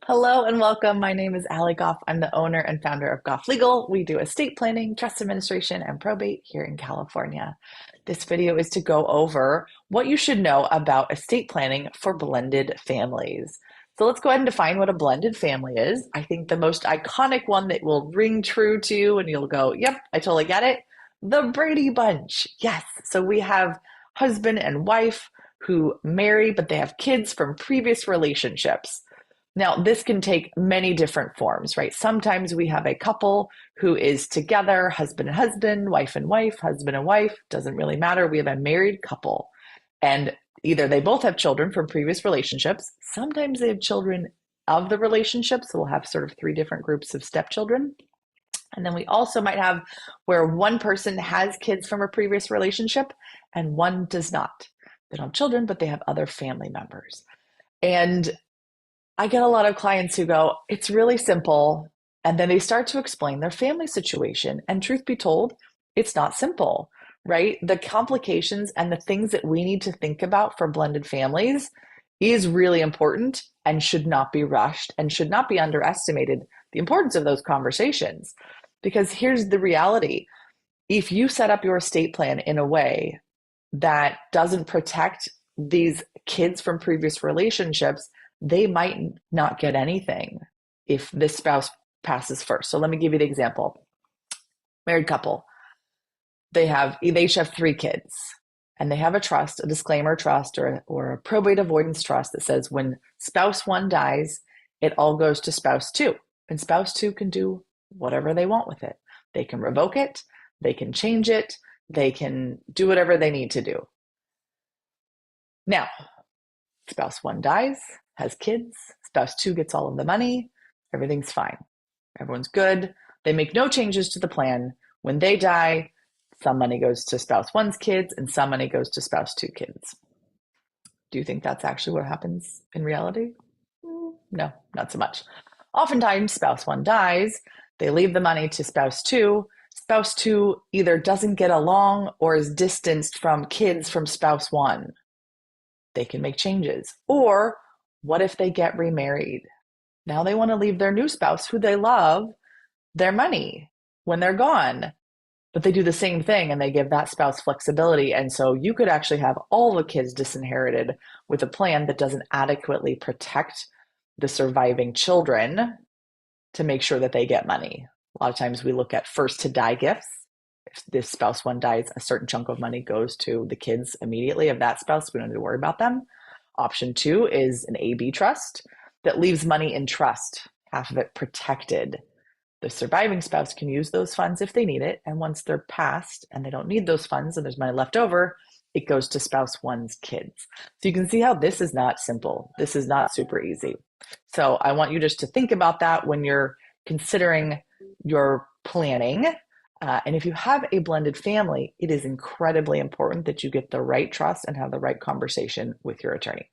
Hello and welcome. My name is Ali Goff. I'm the owner and founder of Goff Legal. We do estate planning, trust administration, and probate here in California. This video is to go over what you should know about estate planning for blended families. So let's go ahead and define what a blended family is. I think the most iconic one that will ring true to you and you'll go, yep, I totally get it. The Brady Bunch. Yes. So we have husband and wife who marry, but they have kids from previous relationships. Now, this can take many different forms, right? Sometimes we have a couple who is together, husband and wife, husband and wife, doesn't really matter. We have a married couple, and either they both have children from previous relationships. Sometimes they have children of the relationship, so we'll have sort of three different groups of stepchildren. And then we also might have where one person has kids from a previous relationship and one does not. They don't have children, but they have other family members. And I get a lot of clients who go, it's really simple. And then they start to explain their family situation. And truth be told, it's not simple, right? The complications and the things that we need to think about for blended families is really important and should not be rushed and should not be underestimated, the importance of those conversations. Because here's the reality. If you set up your estate plan in a way that doesn't protect these kids from previous relationships, they might not get anything if this spouse passes first. So let me give you the example. Married couple, they each have three kids and they have a trust, a disclaimer trust or a probate avoidance trust that says when spouse one dies, it all goes to spouse two. And spouse two can do whatever they want with it. They can revoke it, they can change it, they can do whatever they need to do. Now, spouse one dies, has kids, spouse two gets all of the money, everything's fine. Everyone's good. They make no changes to the plan. When they die, some money goes to spouse one's kids and some money goes to spouse two kids. Do you think that's actually what happens in reality? No, not so much. Oftentimes, spouse one dies, they leave the money to spouse two. Spouse two either doesn't get along or is distanced from kids from spouse one. They can make changes. Or what if they get remarried? Now they want to leave their new spouse who they love their money when they're gone. But they do the same thing and they give that spouse flexibility. And so you could actually have all the kids disinherited with a plan that doesn't adequately protect the surviving children to make sure that they get money. A lot of times we look at first to die gifts. If this spouse one dies, a certain chunk of money goes to the kids immediately of that spouse. We don't need to worry about them. Option two is an AB trust that leaves money in trust, half of it protected. The surviving spouse can use those funds if they need it. And once they're passed and they don't need those funds and there's money left over, it goes to spouse one's kids. So you can see how this is not simple. This is not super easy. So I want you just to think about that when you're considering your planning. And if you have a blended family, it is incredibly important that you get the right trust and have the right conversation with your attorney.